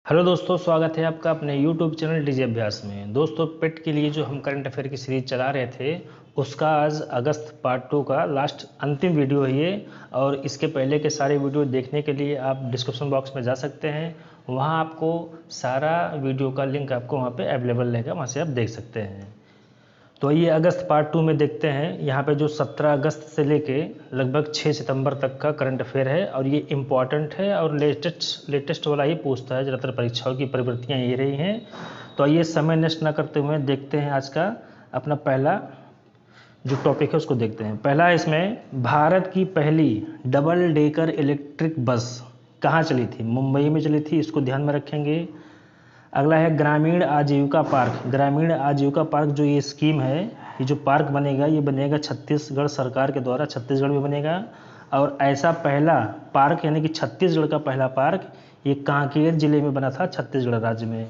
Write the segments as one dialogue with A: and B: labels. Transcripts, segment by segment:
A: Hello दोस्तों, स्वागत है आपका अपने YouTube चैनल डीजे अभ्यास में। दोस्तों, पेट के लिए जो हम करंट अफेयर की सीरीज चला रहे थे उसका आज अगस्त पार्ट 2 का लास्ट अंतिम वीडियो है ये। और इसके पहले के सारे वीडियो देखने के लिए आप डिस्क्रिप्शन बॉक्स में जा सकते हैं। वहाँ आपको सारा वीडियो का लिंक आपको वहाँ पे अवेलेबल रहेगा, वहाँ से आप देख सकते हैं। तो ये अगस्त पार्ट 2 में देखते हैं। यहाँ पे जो 17 अगस्त से लेके लगभग 6 सितंबर तक का करंट अफेयर है और ये इम्पॉर्टेंट है और लेटेस्ट वाला ही पूछता है। ज़्यादातर परीक्षाओं की प्रवृत्तियाँ ये रही हैं। तो ये समय नष्ट ना करते हुए देखते हैं आज का अपना पहला जो टॉपिक है उसको देखते हैं। पहला इसमें भारत की पहली डबल डेकर इलेक्ट्रिक बस कहाँ चली थी? मुंबई में चली थी, इसको ध्यान में रखेंगे। अगला है ग्रामीण आजीविका पार्क। ग्रामीण आजीविका पार्क जो ये स्कीम है, ये जो पार्क बनेगा ये बनेगा छत्तीसगढ़ सरकार के द्वारा, छत्तीसगढ़ में बनेगा। और ऐसा पहला पार्क यानी कि छत्तीसगढ़ का पहला पार्क ये कांकेर जिले में बना था, छत्तीसगढ़ राज्य में।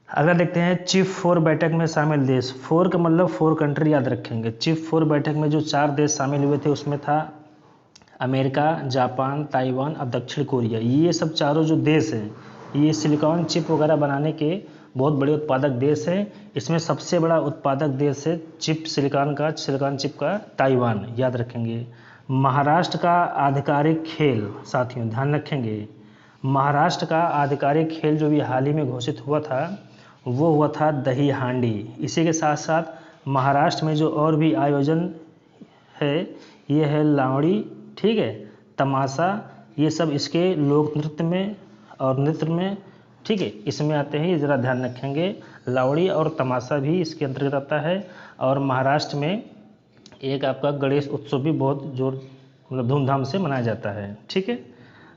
A: अगला देखते हैं चिफ 4 बैठक में शामिल देश। 4 का मतलब 4 कंट्री याद रखेंगे। चिफ 4 बैठक में जो 4 देश शामिल हुए थे उसमें था अमेरिका, जापान, ताइवान और दक्षिण कोरिया। ये सब चारों जो देश हैं ये सिलिकॉन चिप वगैरह बनाने के बहुत बड़े उत्पादक देश हैं। इसमें सबसे बड़ा उत्पादक देश है सिलिकॉन चिप का ताइवान, याद रखेंगे। महाराष्ट्र का आधिकारिक खेल, साथियों ध्यान रखेंगे, महाराष्ट्र का आधिकारिक खेल जो भी हाल ही में घोषित हुआ था वो हुआ था दही हांडी। इसी के साथ साथ महाराष्ट्र में जो और भी आयोजन है ये है लावड़ी, ठीक है, तमाशा, ये सब इसके लोक नृत्य में और नृत्य में, ठीक है, इसमें आते हैं। ज़रा ध्यान रखेंगे, लावड़ी और तमाशा भी इसके अंतर्गत आता है। और महाराष्ट्र में एक आपका गणेश उत्सव भी बहुत मतलब धूमधाम से मनाया जाता है, ठीक है।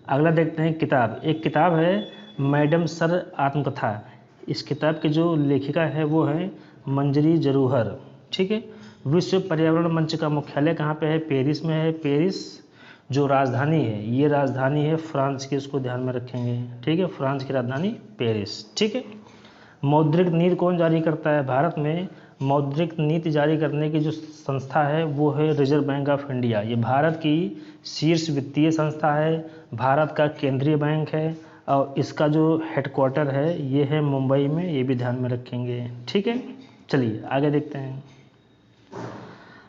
A: अगला देखते हैं किताब। एक किताब है मैडम सर आत्मकथा। इस किताब की जो लेखिका है वो है मंजरी जरूहर, ठीक है। विश्व पर्यावरण मंच का मुख्यालय कहाँ पे है? पेरिस में है। पेरिस जो राजधानी है ये राजधानी है फ्रांस की, इसको ध्यान में रखेंगे, ठीक है। फ्रांस की राजधानी पेरिस, ठीक है। मौद्रिक नीति कौन जारी करता है? भारत में मौद्रिक नीति जारी करने की जो संस्था है वो है रिजर्व बैंक ऑफ इंडिया। ये भारत की शीर्ष वित्तीय संस्था है, भारत का केंद्रीय बैंक है और इसका जो हेडक्वार्टर है ये है मुंबई में, ये भी ध्यान में रखेंगे, ठीक है। चलिए आगे देखते हैं।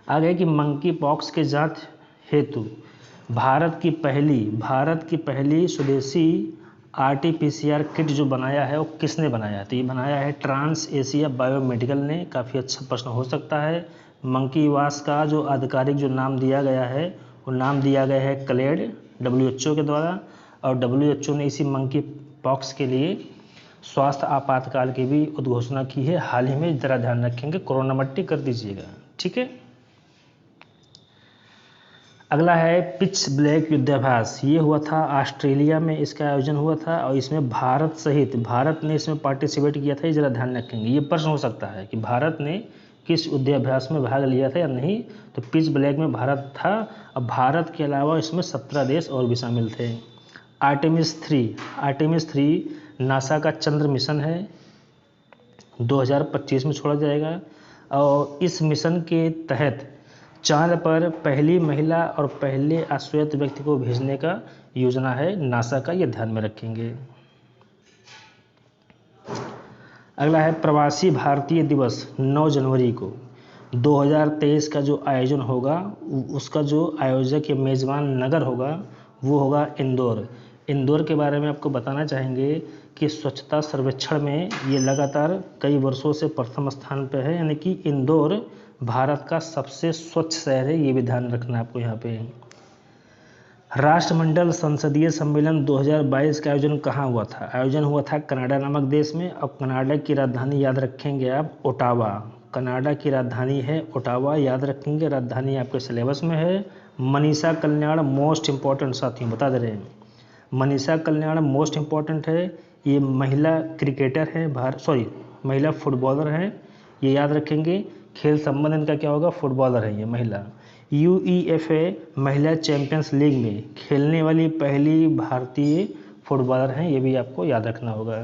A: आगे कि मंकी पॉक्स के जांच हेतु भारत की पहली स्वदेशी RT-PCR किट जो बनाया है वो किसने बनाया है? तो ये बनाया है ट्रांस एशिया बायोमेडिकल ने। काफ़ी अच्छा प्रश्न हो सकता है। मंकी वास का जो आधिकारिक जो नाम दिया गया है वो नाम दिया गया है क्लेड, WHO के द्वारा। और WHO ने इसी मंकी पॉक्स के लिए स्वास्थ्य आपातकाल की भी उद्घोषणा की है हाल ही में। ज़रा ध्यान रखेंगे, कोरोना मट्टी कर दीजिएगा, ठीक है। अगला है पिच ब्लैक युद्धाभ्यास। ये हुआ था ऑस्ट्रेलिया में, इसका आयोजन हुआ था और इसमें भारत ने इसमें पार्टिसिपेट किया था। ये ज़रा ध्यान रखेंगे, ये प्रश्न हो सकता है कि भारत ने किस युद्धाभ्यास में भाग लिया था या नहीं। तो पिच ब्लैक में भारत था और भारत के अलावा इसमें 17 देश और भी शामिल थे। आर्टेमिस 3 नासा का चंद्र मिशन है, 2025 में छोड़ा जाएगा। और इस मिशन के तहत चांद पर पहली महिला और पहले अश्वेत व्यक्ति को भेजने का योजना है नासा का, ये ध्यान में रखेंगे। अगला है प्रवासी भारतीय दिवस 9 जनवरी को 2023 का जो आयोजन होगा उसका जो आयोजक या मेज़बान नगर होगा वो होगा इंदौर। इंदौर के बारे में आपको बताना चाहेंगे कि स्वच्छता सर्वेक्षण में ये लगातार कई वर्षों से प्रथम स्थान पर है, यानी कि इंदौर भारत का सबसे स्वच्छ शहर है, ये भी ध्यान रखना आपको यहाँ पे। राष्ट्रमंडल संसदीय सम्मेलन 2022 का आयोजन कहाँ हुआ था? आयोजन हुआ था कनाडा नामक देश में। और कनाडा की राजधानी याद रखेंगे आप, ओटावा। कनाडा की राजधानी है ओटावा, याद रखेंगे, राजधानी आपके सिलेबस में है। मनीषा कल्याण मोस्ट इम्पॉर्टेंट, साथियों बता दे रहे हैं, मनीषा कल्याण मोस्ट इम्पॉर्टेंट है। ये महिला क्रिकेटर है, महिला फुटबॉलर हैं, ये याद रखेंगे। खेल संबंध इनका क्या होगा? फुटबॉलर है ये महिला। UEFA महिला चैंपियंस लीग में खेलने वाली पहली भारतीय फुटबॉलर हैं, ये भी आपको याद रखना होगा।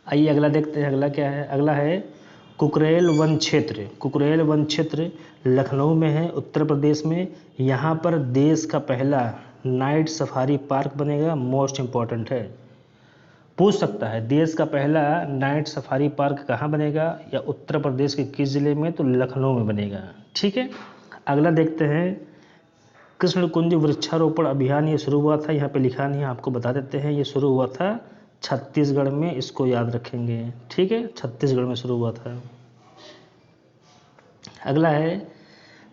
A: आइए अगला देखते हैं। अगला क्या है? अगला है कुकरेल वन क्षेत्र। कुकरेल वन क्षेत्र लखनऊ में है, उत्तर प्रदेश में। यहाँ पर देश का पहला नाइट सफारी पार्क बनेगा, मोस्ट इम्पॉर्टेंट है, पूछ सकता है देश का पहला नाइट सफारी पार्क कहाँ बनेगा, या उत्तर प्रदेश के किस जिले में, तो लखनऊ में बनेगा। ठीक है, अगला देखते हैं कृष्ण कुंज वृक्षारोपण अभियान, ये शुरू हुआ था, यहाँ पे लिखा नहीं है, आपको बता देते हैं, ये शुरू हुआ था छत्तीसगढ़ में, इसको याद रखेंगे। ठीक है, छत्तीसगढ़ में शुरू हुआ था। अगला है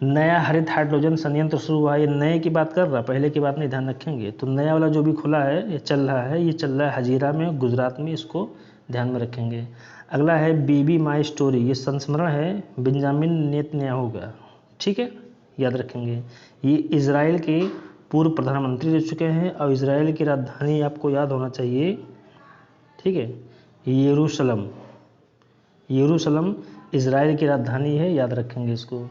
A: नया हरित हाइड्रोजन संयंत्र शुरू हुआ है, ये नए की बात कर रहा, पहले की बात नहीं, ध्यान रखेंगे। तो नया वाला जो भी खुला है, ये चल रहा है हजीरा में, गुजरात में, इसको ध्यान में रखेंगे। अगला है बीबी माई स्टोरी, ये संस्मरण है बेंजामिन नेतन्याहू का। ठीक है, याद रखेंगे। ये इजराइल के पूर्व प्रधानमंत्री रह चुके हैं, और इजराइल की राजधानी आपको याद होना चाहिए। ठीक है, यरूशलम, यरूशलम इजराइल की राजधानी है, याद रखेंगे इसको।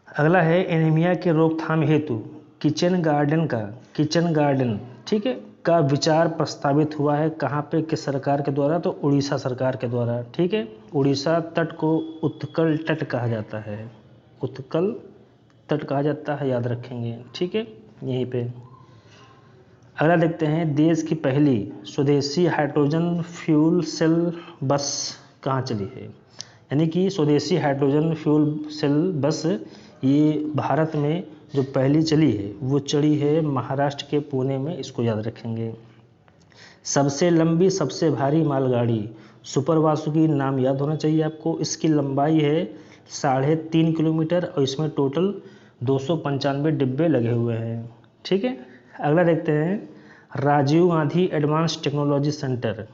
A: अगला है एनीमिया के रोकथाम हेतु किचन गार्डन, ठीक है, का विचार प्रस्तावित हुआ है, कहाँ पे, किस सरकार के द्वारा, तो उड़ीसा सरकार के द्वारा। ठीक है, उड़ीसा तट को उत्कल तट कहा जाता है, उत्कल तट कहा जाता है, याद रखेंगे। ठीक है, यहीं पे। अगला देखते हैं देश की पहली स्वदेशी हाइड्रोजन फ्यूल सेल बस कहाँ चली है, यानी कि स्वदेशी हाइड्रोजन फ्यूल सेल बस ये भारत में जो पहली चली है वो चली है महाराष्ट्र के पुणे में, इसको याद रखेंगे। सबसे लंबी सबसे भारी मालगाड़ी सुपर वासुकी, नाम याद होना चाहिए आपको। इसकी लंबाई है 3.5 किलोमीटर और इसमें टोटल 295 डिब्बे लगे हुए हैं। ठीक है, अगला देखते हैं Rajiv Gandhi advance technology centre.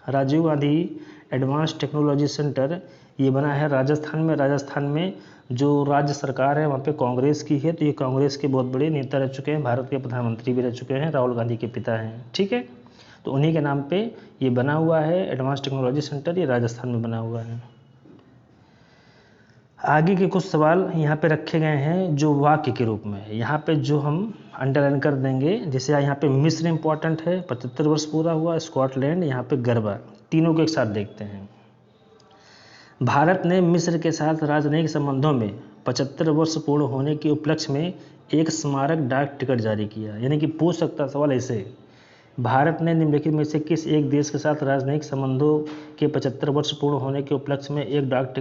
A: Rajiv Gandhi advance technology centre ये बना है राजस्थान में जो राज्य सरकार है वहाँ पे कांग्रेस की है, तो ये कांग्रेस के बहुत बड़े नेता रह चुके हैं, भारत के प्रधानमंत्री भी रह चुके हैं, राहुल गांधी के पिता हैं। ठीक है, तो उन्हीं के नाम पे ये बना हुआ है एडवांस टेक्नोलॉजी सेंटर, ये राजस्थान में बना हुआ है। आगे के कुछ सवाल यहाँ पे रखे गए हैं जो वाक्य के रूप में है, यहाँ पे जो हम अंडरलाइन कर देंगे। जैसे यहाँ पे मिस्र इंपॉर्टेंट है, 75 वर्ष पूरा हुआ, स्कॉटलैंड, यहाँ पे गरबा, तीनों को एक साथ देखते हैं। भारत ने मिस्र के साथ राजनयिक संबंधों में 75 वर्ष पूर्ण होने के उपलक्ष्य में एक स्मारक डाक टिकट जारी किया, यानी कि पूछ सकता सवाल ऐसे, भारत ने निम्नलिखित में से किस एक देश के साथ राजनयिक संबंधों के 75 वर्ष पूर्ण होने के उपलक्ष्य में एक डाक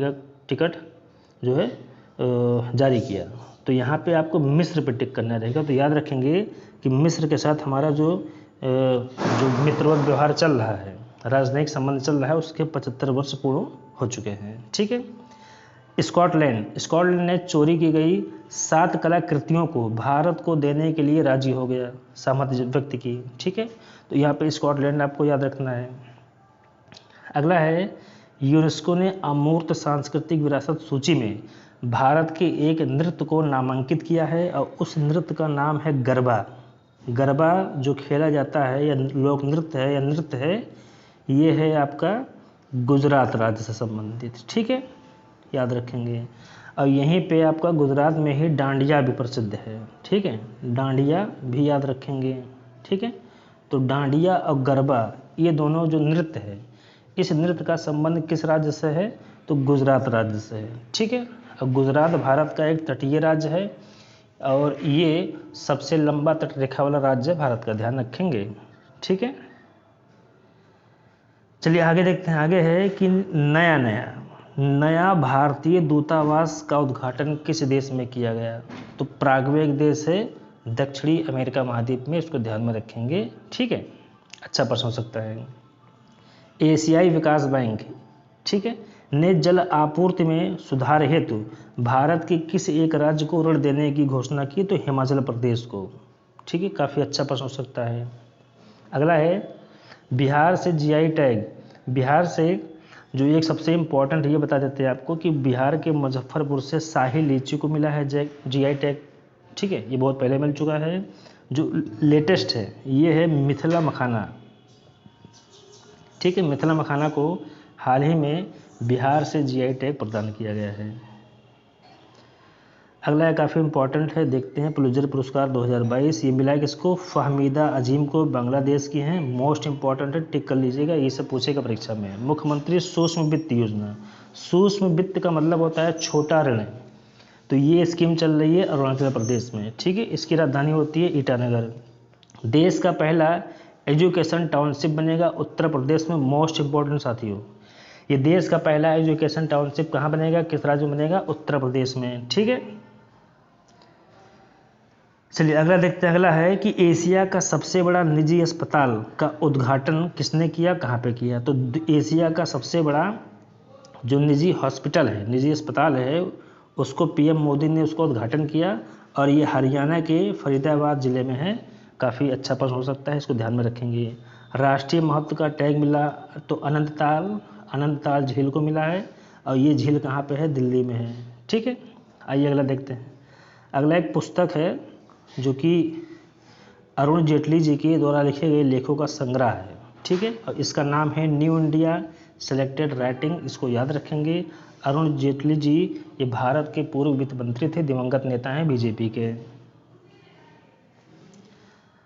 A: टिकट जो है जारी किया। तो यहाँ पे आपको मिस्र पे टिक करना रहेगा। तो याद रखेंगे कि मिस्र के साथ हमारा जो मित्रवत व्यवहार चल रहा है, राजनयिक संबंध चल रहा है, उसके 75 वर्ष पूर्ण हो चुके हैं। ठीक है, स्कॉटलैंड ने चोरी की गई 7 कलाकृतियों को भारत को देने के लिए राजी हो गया, सहमति व्यक्त की। ठीक है, तो यहाँ पे स्कॉटलैंड आपको याद रखना है। अगला है यूनेस्को ने अमूर्त सांस्कृतिक विरासत सूची में भारत के एक नृत्य को नामांकित किया है, और उस नृत्य का नाम है गरबा। गरबा जो खेला जाता है या लोक नृत्य है या नृत्य है, ये है आपका गुजरात राज्य से संबंधित। ठीक है, याद रखेंगे। और यहीं पे आपका गुजरात में ही डांडिया भी प्रसिद्ध है। ठीक है, डांडिया भी याद रखेंगे। ठीक है, तो डांडिया और गरबा ये दोनों जो नृत्य है, इस नृत्य का संबंध किस राज्य से है, तो गुजरात राज्य से है। ठीक है, और गुजरात भारत का एक तटीय राज्य है और ये सबसे लंबा तट रेखा वाला राज्य है भारत का, ध्यान रखेंगे। ठीक है, चलिए आगे देखते हैं। आगे है कि नया भारतीय दूतावास का उद्घाटन किस देश में किया गया, तो प्राग्वे एक देश है दक्षिणी अमेरिका महाद्वीप में, इसको ध्यान में रखेंगे। ठीक है, अच्छा प्रश्न हो सकता है। एशियाई विकास बैंक, ठीक है, ने जल आपूर्ति में सुधार हेतु भारत के किस एक राज्य को ऋण देने की घोषणा की, तो हिमाचल प्रदेश को। ठीक है, काफ़ी अच्छा प्रश्न हो सकता है। अगला है बिहार से जीआई टैग, बिहार से जो एक सबसे इम्पोर्टेंट ये बता देते हैं आपको कि बिहार के मुजफ्फरपुर से शाही लीची को मिला है जीआई टैग। ठीक है, ये बहुत पहले मिल चुका है। जो लेटेस्ट है ये है मिथिला मखाना। ठीक है, मिथिला मखाना को हाल ही में बिहार से जीआई टैग प्रदान किया गया है। अगला है काफ़ी इंपॉर्टेंट है, देखते हैं। पुलित्जर पुरस्कार 2022 ये मिला है किसको, फहमीदा अजीम को, बांग्लादेश की हैं। मोस्ट इंपॉर्टेंट है, टिक कर लीजिएगा, ये सब पूछेगा परीक्षा में। मुख्यमंत्री सूक्ष्म वित्त योजना, सूक्ष्म वित्त का मतलब होता है छोटा ऋण। तो ये स्कीम चल रही है अरुणाचल प्रदेश में, ठीक है। इसकी राजधानी होती है ईटानगर। देश का पहला एजुकेशन टाउनशिप बनेगा उत्तर प्रदेश में, मोस्ट इंपॉर्टेंट साथियों। ये देश का पहला एजुकेशन टाउनशिप कहाँ बनेगा, किस राज्य में बनेगा, उत्तर प्रदेश में, ठीक है। चलिए अगला देखते हैं। अगला है कि एशिया का सबसे बड़ा निजी अस्पताल का उद्घाटन किसने किया, कहाँ पे किया। तो एशिया का सबसे बड़ा जो निजी हॉस्पिटल है, निजी अस्पताल है, उसको पीएम मोदी ने उसका उद्घाटन किया और ये हरियाणा के फरीदाबाद ज़िले में है। काफ़ी अच्छा प्रश्न हो सकता है, इसको ध्यान में रखेंगे। राष्ट्रीय महत्व का टैग मिला तो अनंतताल झील को मिला है और ये झील कहाँ पे है, दिल्ली में है, ठीक है। आइए अगला देखते हैं। अगला एक पुस्तक है जो कि अरुण जेटली जी के द्वारा लिखे गए लेखों का संग्रह है, ठीक है। और इसका नाम है न्यू इंडिया सेलेक्टेड राइटिंग, इसको याद रखेंगे। अरुण जेटली जी ये भारत के पूर्व वित्त मंत्री थे, दिवंगत नेता हैं बीजेपी के।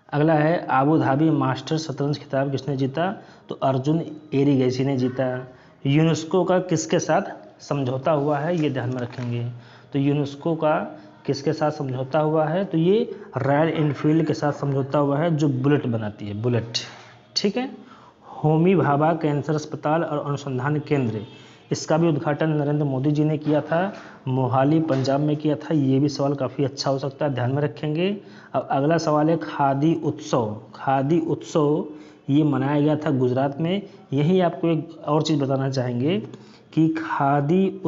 A: अगला है आबू धाबी मास्टर शतरंज खिताब किसने जीता, तो अर्जुन एरिगैसी ने जीता। यूनेस्को का किसके साथ समझौता हुआ है, ये ध्यान में रखेंगे। तो यूनेस्को का किसके साथ समझौता हुआ है, तो ये रॉयल एनफील्ड के साथ समझौता हुआ है जो बुलेट बनाती है, बुलेट, ठीक है। होमी भाभा कैंसर अस्पताल और अनुसंधान केंद्र, इसका भी उद्घाटन नरेंद्र मोदी जी ने किया था, मोहाली पंजाब में किया था। ये भी सवाल काफ़ी अच्छा हो सकता है, ध्यान में रखेंगे। अब अगला सवाल है खादी उत्सव। खादी उत्सव ये मनाया गया था गुजरात में। यहीं आपको एक और चीज़ बताना चाहेंगे कि खादी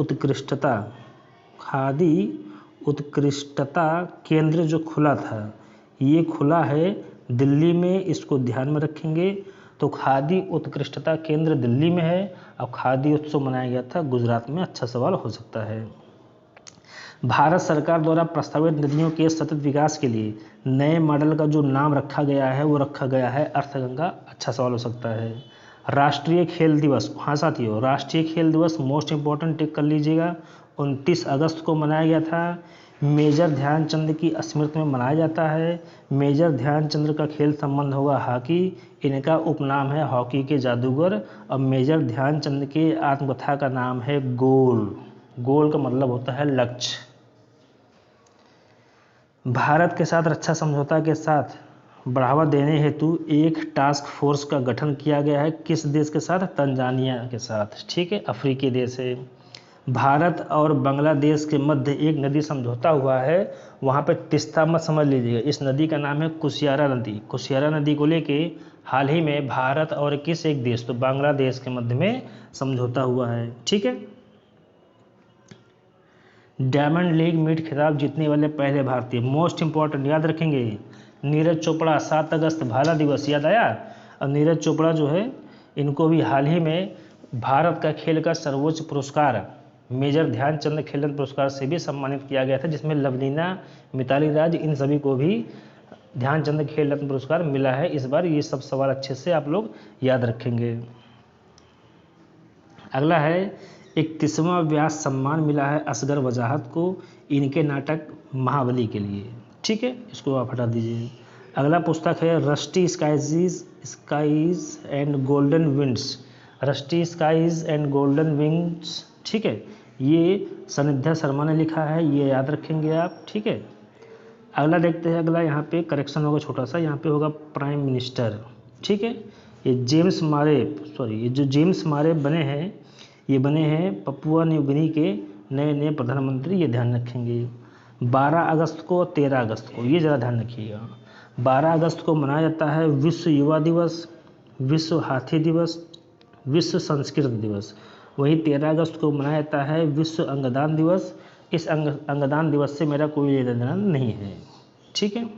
A: उत्कृष्टता केंद्र जो खुला था, ये खुला है दिल्ली में, इसको ध्यान में रखेंगे। तो खादी उत्कृष्टता केंद्र दिल्ली में है और खादी उत्सव मनाया गया था गुजरात में। अच्छा सवाल हो सकता है। भारत सरकार द्वारा प्रस्तावित नदियों के सतत विकास के लिए नए मॉडल का जो नाम रखा गया है वो रखा गया है अर्थगंगा। अच्छा सवाल हो सकता है। राष्ट्रीय खेल दिवस, हाँ साथियों, राष्ट्रीय खेल दिवस मोस्ट इंपॉर्टेंट टिक कर लीजिएगा, 29 अगस्त को मनाया गया था। मेजर ध्यानचंद की स्मृति में मनाया जाता है। मेजर ध्यानचंद का खेल संबंध होगा हॉकी, इनका उपनाम है हॉकी के जादूगर। और मेजर ध्यानचंद के आत्मकथा का नाम है गोल। गोल का मतलब होता है लक्ष्य। भारत के साथ रक्षा समझौता के साथ बढ़ावा देने हेतु एक टास्क फोर्स का गठन किया गया है, किस देश के साथ, तंजानिया के साथ, ठीक है, अफ्रीकी देश है। भारत और बांग्लादेश के मध्य एक नदी समझौता हुआ है, वहाँ पे तिस्ता मत समझ लीजिएगा, इस नदी का नाम है कुशियारा नदी। कुशियारा नदी को लेके हाल ही में भारत और किस एक देश, तो बांग्लादेश के मध्य में समझौता हुआ है, ठीक है। डायमंड लीग मीट खिताब जीतने वाले पहले भारतीय, मोस्ट इंपॉर्टेंट याद रखेंगे, नीरज चोपड़ा। 7 अगस्त भाला दिवस, याद आया। और नीरज चोपड़ा जो है, इनको भी हाल ही में भारत का खेल का सर्वोच्च पुरस्कार मेजर ध्यानचंद खेल रत्न पुरस्कार से भी सम्मानित किया गया था, जिसमें लवलीना, मिताली राज, इन सभी को भी ध्यानचंद खेल रत्न पुरस्कार मिला है इस बार। ये सब सवाल अच्छे से आप लोग याद रखेंगे। अगला है 31वां व्यास सम्मान मिला है असगर वजाहत को, इनके नाटक महाबली के लिए, ठीक है, इसको आप हटा दीजिए। अगला पुस्तक है rusty skies and golden winds, rusty skies and golden wings, ठीक है, ये सनिध्या शर्मा ने लिखा है, ये याद रखेंगे आप, ठीक है। अगला देखते हैं। अगला यहाँ पे करेक्शन होगा छोटा सा, यहाँ पे होगा प्राइम मिनिस्टर, ठीक है। ये जो जेम्स मारे बने हैं, ये बने हैं पपुआ न्यू गिनी के नए प्रधानमंत्री, ये ध्यान रखेंगे। 12 अगस्त को 13 अगस्त को, ये ज़रा ध्यान रखिएगा, 12 अगस्त को मनाया जाता है विश्व युवा दिवस, विश्व हाथी दिवस, विश्व संस्कृत दिवस। वहीं 13 अगस्त को मनाया जाता है विश्व अंगदान दिवस। इस अंगदान दिवस से मेरा कोई लेना देना नहीं है, ठीक है।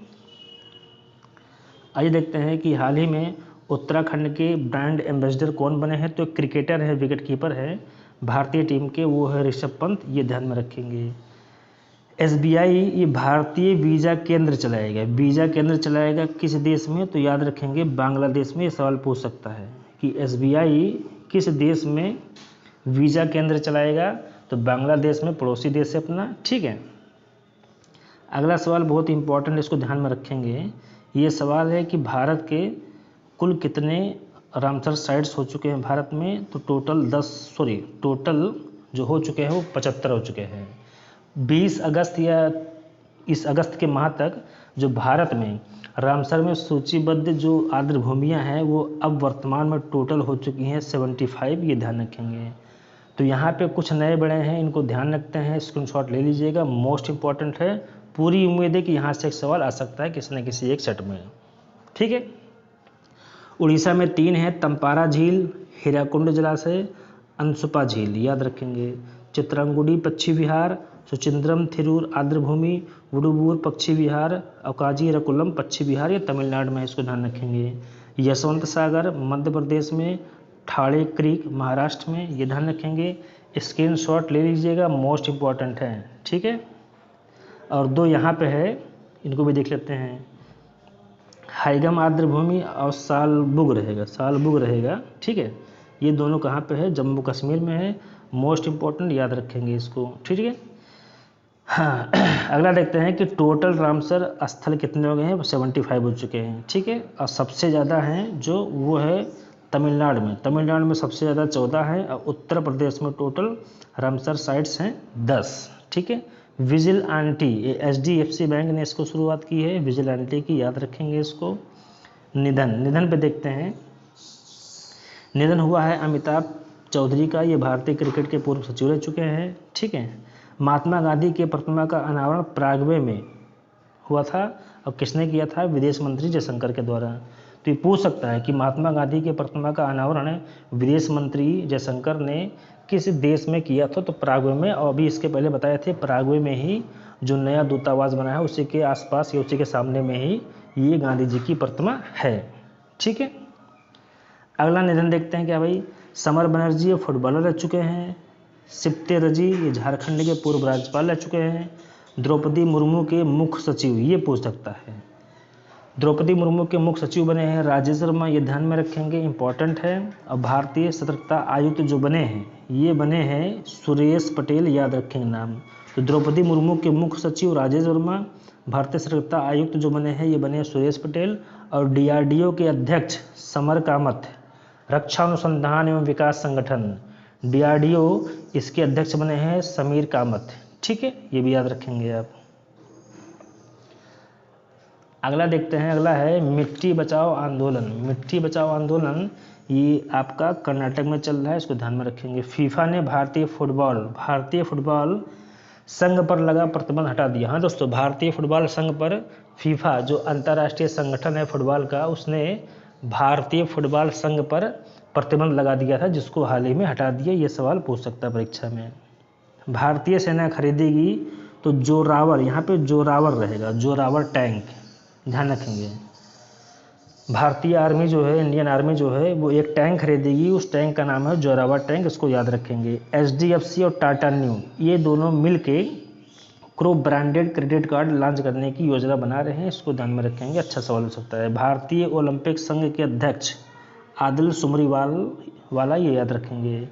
A: आइए देखते हैं कि हाल ही में उत्तराखंड के ब्रांड एम्बेसडर कौन बने हैं, तो क्रिकेटर है, विकेट कीपर है भारतीय टीम के, वो है ऋषभ पंत, ये ध्यान में रखेंगे। SBI ये भारतीय वीज़ा केंद्र चलाएगा, वीज़ा केंद्र चलाएगा किस देश में, तो याद रखेंगे बांग्लादेश में। ये सवाल पूछ सकता है कि SBI किस देश में वीज़ा केंद्र चलाएगा, तो बांग्लादेश में, पड़ोसी देश है अपना, ठीक है। अगला सवाल बहुत इंपॉर्टेंट, इसको ध्यान में रखेंगे। ये सवाल है कि भारत के कुल कितने रामसर साइट्स हो चुके हैं भारत में, तो टोटल जो हो चुके हैं वो 75 हो चुके हैं। 20 अगस्त या इस अगस्त के माह तक जो भारत में रामसर में सूचीबद्ध जो आर्द्र भूमियाँ हैं वो अब वर्तमान में टोटल हो चुकी हैं 75, ये ध्यान रखेंगे। तो यहाँ पे कुछ नए बड़े हैं, इनको ध्यान रखते हैं, स्क्रीनशॉट ले लीजिएगा, मोस्ट इंपॉर्टेंट है। पूरी उम्मीद है कि यहाँ से एक सवाल आ सकता है किसी न किसी एक सेट में, ठीक है। उड़ीसा में 3 है, तंपारा झील, हीराकुंड जलाशय, अंशुपा झील, याद रखेंगे। चित्रांगुडी पक्षी विहार, सुचिंद्रम थिरूर आर्द्रभूमि, उडुबूर पक्षी विहार, अकाजी रकुलम पक्षी विहार, ये तमिलनाडु में, इसको ध्यान रखेंगे। यशवंत सागर मध्य प्रदेश में, ठाणे क्रीक महाराष्ट्र में, ये ध्यान रखेंगे। स्क्रीनशॉट ले लीजिएगा, मोस्ट इंपॉर्टेंट है, ठीक है। और 2 यहाँ पे है, इनको भी देख लेते हैं। हाइगम आर्द्रभूमि और सालबुग रहेगा, ठीक है। ये दोनों कहाँ पे है? जम्मू कश्मीर में है, मोस्ट इंपॉर्टेंट, याद रखेंगे इसको, ठीक है। हाँ, अगला देखते हैं कि टोटल रामसर स्थल कितने हो गए हैं? 75 हो चुके हैं, ठीक है। और सबसे ज़्यादा हैं जो वो है तमिलनाडु में सबसे ज़्यादा 14 है, और उत्तर प्रदेश में टोटल रामसर साइट्स हैं 10, ठीक है। विजिलेंटी, ये HDFC बैंक ने इसको शुरुआत की है, विजिलेंटी की, याद रखेंगे इसको। निधन पे देखते हैं। निधन हुआ है अमिताभ चौधरी का, ये भारतीय क्रिकेट के पूर्व सचिव रह चुके हैं, ठीक है। महात्मा गांधी के प्रतिमा का अनावरण पराग्वे में हुआ था, और किसने किया था? विदेश मंत्री जयशंकर के द्वारा। तो ये पूछ सकता है कि महात्मा गांधी के प्रतिमा का अनावरण विदेश मंत्री जयशंकर ने किस देश में किया था? तो पराग्वे में। और अभी इसके पहले बताए थे पराग्वे में ही जो नया दूतावास बना है उसी के आसपास या उसी के सामने में ही ये गांधी जी की प्रतिमा है, ठीक है। अगला निधन देखते हैं क्या भाई? समर बनर्जी ये फुटबॉलर रह चुके हैं। सिप्ते रजी ये झारखंड के पूर्व राज्यपाल रह चुके हैं। द्रौपदी मुर्मू के मुख्य सचिव, ये पूछ सकता है। द्रौपदी मुर्मू के मुख्य सचिव बने हैं राजेश वर्मा, ये ध्यान में रखेंगे, इंपॉर्टेंट है। और भारतीय सतर्कता आयुक्त जो बने हैं ये बने हैं सुरेश पटेल, याद रखेंगे नाम। तो द्रौपदी मुर्मू के मुख्य सचिव राजेश वर्मा, भारतीय सतर्कता आयुक्त जो बने हैं ये बने सुरेश पटेल। और DRDO के अध्यक्ष समर कामत, रक्षा अनुसंधान एवं विकास संगठन DRDO, इसके अध्यक्ष बने हैं समीर कामत, ठीक है, ये भी याद रखेंगे आप। अगला देखते हैं, अगला है मिट्टी बचाओ आंदोलन। ये आपका कर्नाटक में चल रहा है, इसको ध्यान में रखेंगे। फीफा ने भारतीय फुटबॉल संघ पर लगा प्रतिबंध हटा दिया। हाँ दोस्तों, भारतीय फुटबॉल संघ पर फीफा जो अंतर्राष्ट्रीय संगठन है फुटबॉल का, उसने भारतीय फुटबॉल संघ पर प्रतिबंध लगा दिया था, जिसको हाल ही में हटा दिया। ये सवाल पूछ सकता है परीक्षा में। भारतीय सेना खरीदेगी तो जोरावर, यहाँ पे जोरावर रहेगा, जोरावर टैंक, ध्यान रखेंगे। भारतीय आर्मी जो है, इंडियन आर्मी जो है, वो एक टैंक खरीदेगी, उस टैंक का नाम है जोरावर टैंक, इसको याद रखेंगे। HDFC और टाटा न्यू ये दोनों मिलके crow branded credit card launch करने की योजना बना रहे हैं, इसको ध्यान में रखेंगे, अच्छा सवाल हो सकता है। भारतीय ओलंपिक संघ के अध्यक्ष आदिल सुमरीवाला, ये याद रखेंगे।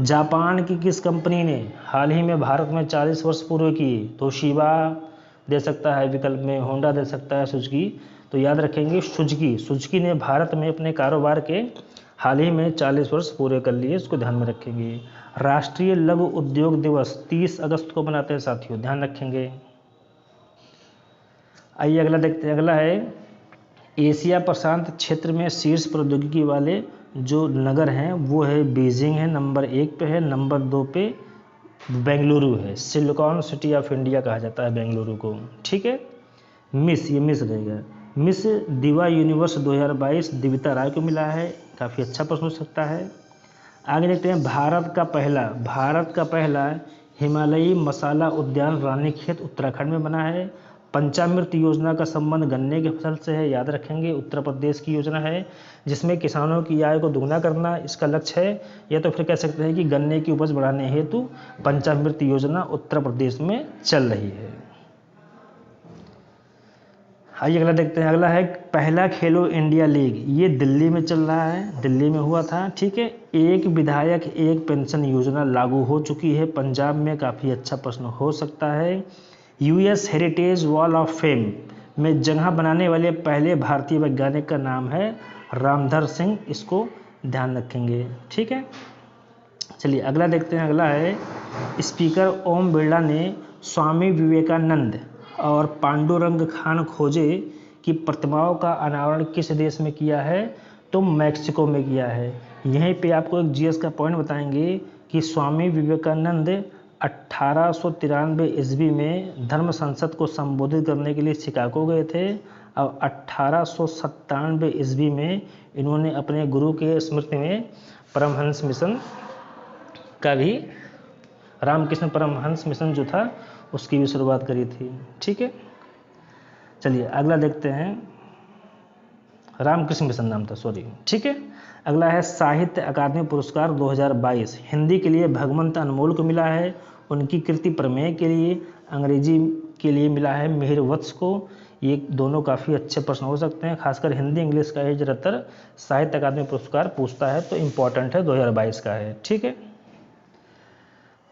A: जापान की किस कंपनी ने हाल ही में भारत में 40 वर्ष पूरे किए? तो शिबा दे सकता है विकल्प में, होंडा दे सकता है, सुजुकी, तो याद रखेंगे सुजुकी ने भारत में अपने कारोबार के हाल ही में 40 वर्ष पूरे कर लिए, इसको ध्यान में रखेंगे। राष्ट्रीय लघु उद्योग दिवस 30 अगस्त को मनाते हैं साथियों, ध्यान रखेंगे। आइए अगला देखते हैं, अगला है एशिया प्रशांत क्षेत्र में शीर्ष प्रौद्योगिकी वाले जो नगर हैं वो है बीजिंग है, नंबर 1 पे है। नंबर 2 पे बेंगलुरु है, सिलिकॉन सिटी ऑफ इंडिया कहा जाता है बेंगलुरु को, ठीक है। मिस रहेगा, मिस दिवा यूनिवर्स 2022 दिविता राय को मिला है, काफ़ी अच्छा प्रश्न हो सकता है। आगे देखते हैं, भारत का पहला हिमालयी मसाला उद्यान रानीखेत उत्तराखंड में बना है। पंचामृत योजना का संबंध गन्ने की फसल से है, याद रखेंगे, उत्तर प्रदेश की योजना है, जिसमें किसानों की आय को दुगना करना इसका लक्ष्य है। या तो फिर कह सकते हैं कि गन्ने की उपज बढ़ाने हेतु पंचामृत योजना उत्तर प्रदेश में चल रही है। आइए अगला देखते हैं, अगला है पहला खेलो इंडिया लीग, ये दिल्ली में चल रहा है, दिल्ली में हुआ था, ठीक है। एक विधायक एक पेंशन योजना लागू हो चुकी है पंजाब में, काफ़ी अच्छा प्रश्न हो सकता है। US heritage wall of fame में जगह बनाने वाले पहले भारतीय वैज्ञानिक का नाम है रामधर सिंह, इसको ध्यान रखेंगे, ठीक है। चलिए अगला देखते हैं, अगला है स्पीकर ओम बिरला ने स्वामी विवेकानंद और पांडुरंग खान खोजे की प्रतिमाओं का अनावरण किस देश में किया है? तो मैक्सिको में किया है। यहीं पे आपको एक जीएस का पॉइंट बताएंगे कि स्वामी विवेकानंद 1893 ईस्वी में धर्म संसद को संबोधित करने के लिए शिकागो गए थे और 1897 ईस्वी में इन्होंने अपने गुरु के स्मृति में परमहंस मिशन का भी, रामकृष्ण परमहंस मिशन जो था उसकी भी शुरुआत करी थी। ठीक है, चलिए अगला देखते हैं। रामकृष्ण मिशन नाम था, सॉरी। ठीक है, अगला है साहित्य अकादमी पुरस्कार 2022। हिंदी के लिए भगवंत अनमोल को मिला है, उनकी कृति प्रमेय के लिए। अंग्रेजी के लिए मिला है मिहिर वत्स को। ये दोनों काफ़ी अच्छे प्रश्न हो सकते हैं, खासकर हिंदी इंग्लिश का ही ज़्यादातर साहित्य अकादमी पुरस्कार पूछता है, तो इम्पॉर्टेंट है, 2022 का है। ठीक है,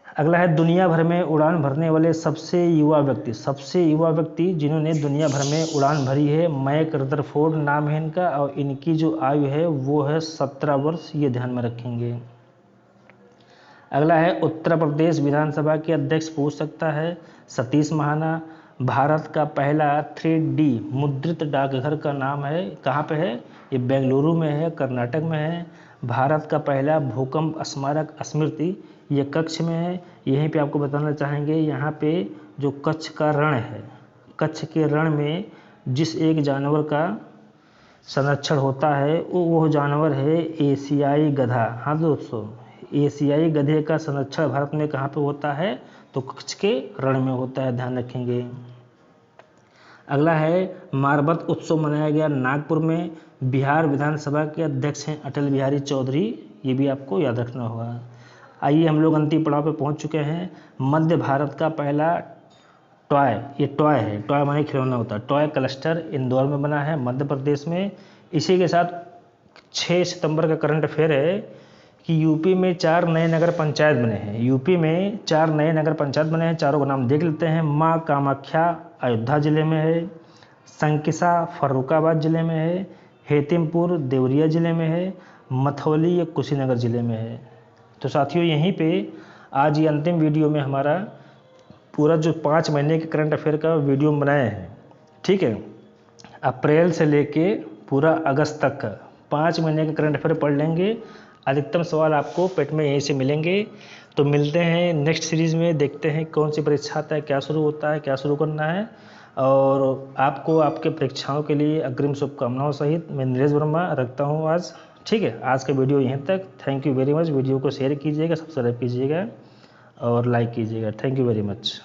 A: अगला है दुनिया भर में उड़ान भरने वाले सबसे युवा व्यक्ति जिन्होंने दुनिया भर में उड़ान भरी है, मैक रदरफोर्ड नाम है इनका, और इनकी जो आयु है वो है 17 वर्ष, ये ध्यान में रखेंगे। अगला है उत्तर प्रदेश विधानसभा के अध्यक्ष पूछ सकता है, सतीश महाना। भारत का पहला 3D मुद्रित डाकघर का नाम है, कहाँ पे है? ये बेंगलुरु में है, कर्नाटक में है। भारत का पहला भूकंप स्मारक स्मृति ये कच्छ में है। यहीं पे आपको बताना चाहेंगे, यहाँ पे जो कच्छ का रण है, कच्छ के रण में जिस एक जानवर का संरक्षण होता है वो जानवर है एशियाई गधा। हाँ दोस्तों, एशियाई गधे का संरक्षण भारत में कहाँ पे होता है? तो कच्छ के रण में होता है, ध्यान रखेंगे। अगला है मारबत उत्सव मनाया गया नागपुर में। बिहार विधानसभा के अध्यक्ष हैं अटल बिहारी चौधरी, ये भी आपको याद रखना होगा। आइए हम लोग अंतिम पड़ाव पे पहुंच चुके हैं। मध्य भारत का पहला टॉय, ये टॉय है, टॉय माने खिलौना होता है, टॉय क्लस्टर इंदौर में बना है, मध्य प्रदेश में। इसी के साथ 6 सितंबर का करंट अफेयर है कि यूपी में 4 नए नगर पंचायत बने हैं। यूपी में 4 नए नगर पंचायत बने हैं, चारों का नाम देख लेते हैं। माँ कामाख्या अयोध्या जिले में है, संकिसा फर्रुखाबाद जिले में है, हेतिमपुर देवरिया जिले में है, मथौली ये कुशीनगर जिले में है। तो साथियों, यहीं पे आज ये अंतिम वीडियो में हमारा पूरा जो 5 महीने के करंट अफेयर का वीडियो बनाए हैं। ठीक है, अप्रैल से लेके पूरा अगस्त तक 5 महीने के करंट अफेयर पढ़ लेंगे। अधिकतम सवाल आपको पेट में यहीं से मिलेंगे। तो मिलते हैं नेक्स्ट सीरीज़ में, देखते हैं कौन सी परीक्षा आता है, क्या शुरू होता है, क्या शुरू करना है। और आपको आपके परीक्षाओं के लिए अग्रिम शुभकामनाओं सहित मैं नीरज वर्मा रखता हूँ आज। ठीक है, आज का वीडियो यहीं तक। Thank you very much. Video को शेयर कीजिएगा, सब्सक्राइब कीजिएगा और लाइक कीजिएगा। Thank you very much.